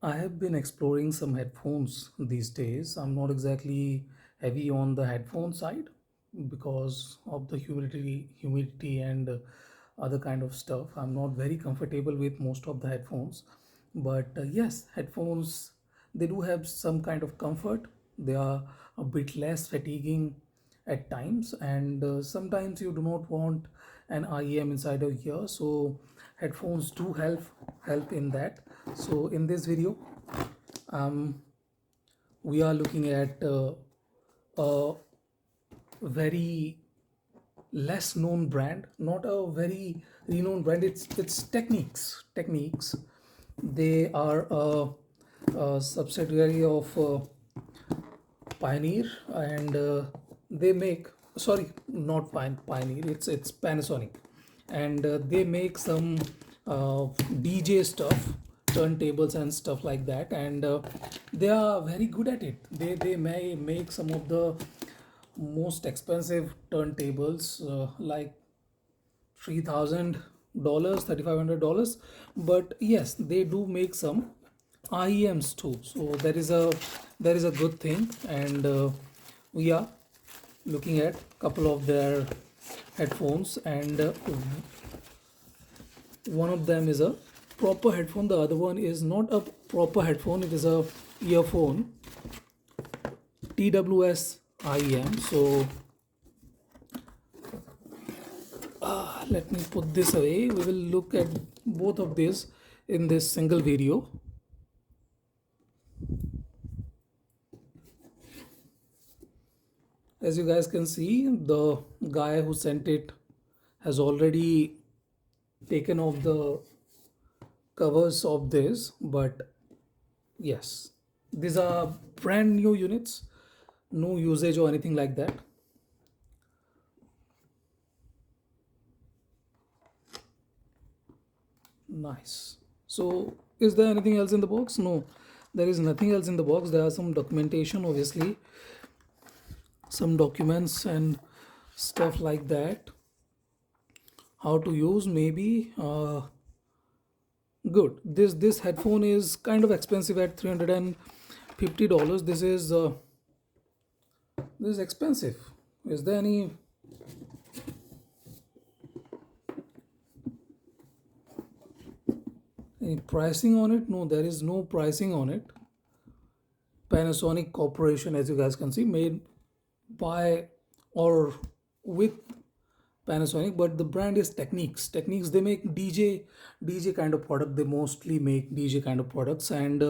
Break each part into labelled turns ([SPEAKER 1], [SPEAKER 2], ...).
[SPEAKER 1] I have been exploring some headphones these days. I'm not exactly heavy on the headphone side because of the humidity and other kind of stuff. I'm not very comfortable with most of the headphones. But yes, headphones, they do have some kind of comfort. They are a bit less fatiguing at times, and sometimes you do not want an IEM inside of ear, so headphones do help in that. So in this video, um, we are looking at a very less known brand, not a very renowned brand. It's Techniques. They are a subsidiary of Pioneer, and they make, sorry, not Pioneer. It's Panasonic, and they make some DJ stuff, turntables and stuff like that, and they are very good at it. They may make some of the most expensive turntables, like $3,000, $3,500. But yes, they do make some IEMs too. So there is a good thing, and we are looking at couple of their headphones, and one of them is a proper headphone. The other one is not a proper headphone. It is a earphone, TWS IEM. So let me put this away. We will look at both of these in this single video. As you guys can see, the guy who sent it has already taken off the covers of this, but yes, these are brand new units, no usage or anything like that. Nice. So is there anything else in the box? No, there is nothing else in the box. There are some documentation, obviously, some documents and stuff like that. How to use, maybe. Good. This headphone is kind of expensive at $350. This is expensive. Is there any pricing on it? No, there is no pricing on it. Panasonic Corporation, as you guys can see, made by or with Panasonic, but the brand is Techniques. Techniques, they make DJ kind of product. They mostly make DJ kind of products. And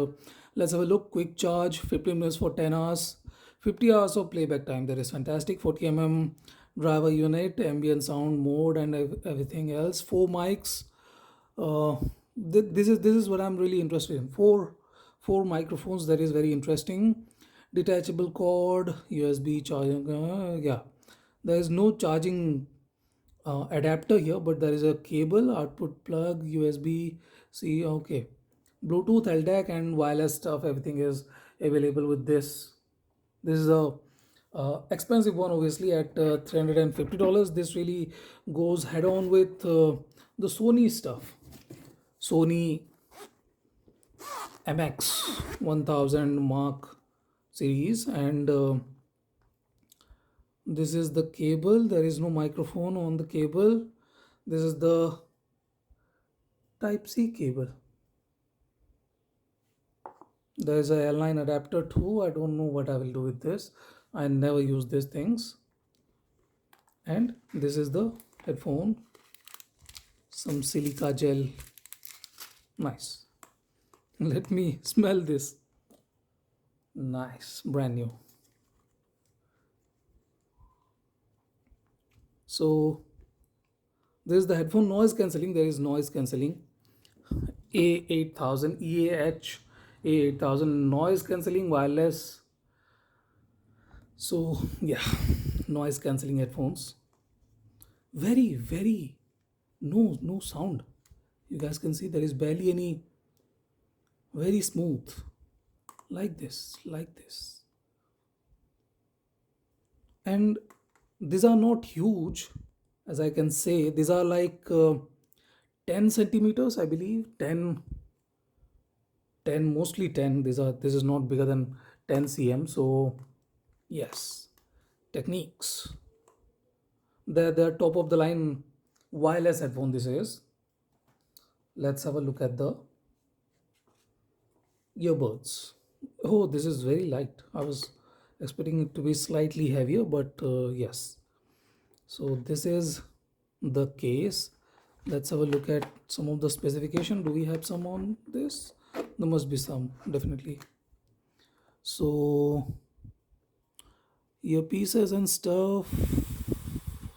[SPEAKER 1] let's have a look. Quick charge, 15 minutes for 10 hours, 50 hours of playback time. That is fantastic. 40 driver unit, ambient sound mode, and everything else. 4 mics. Uh, this is what I'm really interested in. Four microphones. That is very interesting. Detachable cord, USB charging. Yeah, there is no charging adapter here, but there is a cable, output plug, USB C. Okay, Bluetooth, LDAC, and wireless stuff. Everything is available with this. This is a expensive one, obviously, at $350. This really goes head on with the Sony stuff. Sony MX 1000 Mark series, and this is the cable. There is no microphone on the cable. This is the type C cable. There is a L9 adapter too. I don't know what I will do with this. I never use these things. And this is the headphone, some silica gel. Nice. Let me smell this. Nice, brand new. So this is the headphone noise cancelling. There is noise cancelling. A8000 EAH-A800 noise cancelling wireless. So yeah, noise cancelling headphones. Very no sound. You guys can see there is barely any. Very smooth, like this. And these are not huge, as I can say. These are like 10 centimeters, I believe. 10 10, mostly 10. This is not bigger than 10 cm. So yes, Techniques. They're top of the line wireless headphone. This is. Let's have a look at the earbuds. Oh, this is very light. I was expecting it to be slightly heavier, but yes. So this is the case. Let's have a look at some of the specification. Do we have some on this? There must be some, definitely. So earpieces and stuff,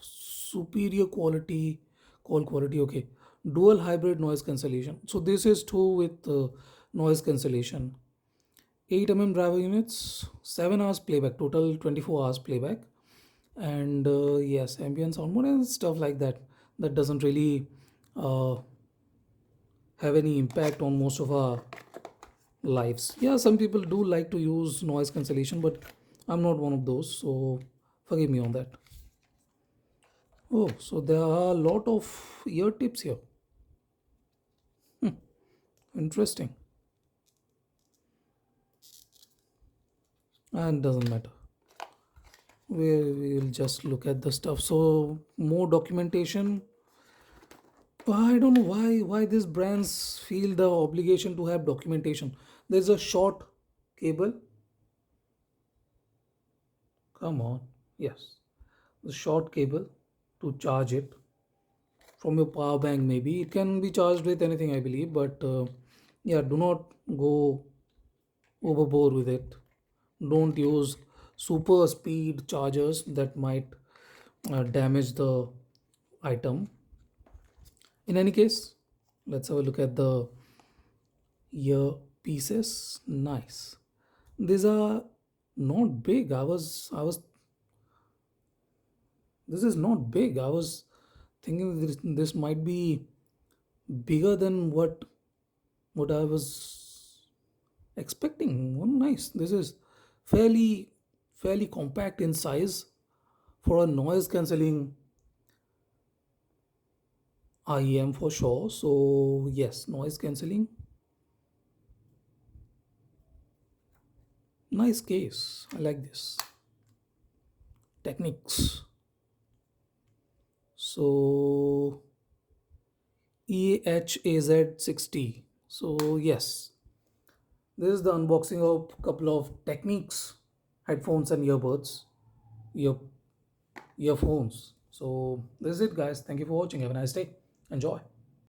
[SPEAKER 1] superior quality, call quality. Okay, dual hybrid noise cancellation. So this is true with noise cancellation. 8 driver units, 7 hours playback, total 24 hours playback, and yes, ambient sound mode and stuff like that. That doesn't really uh, have any impact on most of our lives. Yeah, some people do like to use noise cancellation, but I'm not one of those, so forgive me on that. Oh, so there are a lot of ear tips here. Interesting. And doesn't matter. We'll just look at the stuff. So more documentation. I don't know why these brands feel the obligation to have documentation. There's a short cable. Come on. Yes. The short cable to charge it from your power bank. Maybe it can be charged with anything, I believe, but yeah, do not go overboard with it. Don't use super speed chargers that might damage the item. In any case, let's have a look at the ear pieces. Nice. These are not big. This is not big. I was thinking this might be bigger than what I was expecting. Oh, nice. This is fairly compact in size for a noise cancelling IEM for sure. So yes, noise cancelling. Nice case. I like this. Techniques. So EAH-AZ60. So yes, this is the unboxing of couple of Techniques headphones and earbuds, ear earphones. So this is it, guys. Thank you for watching. Have a nice day. Enjoy.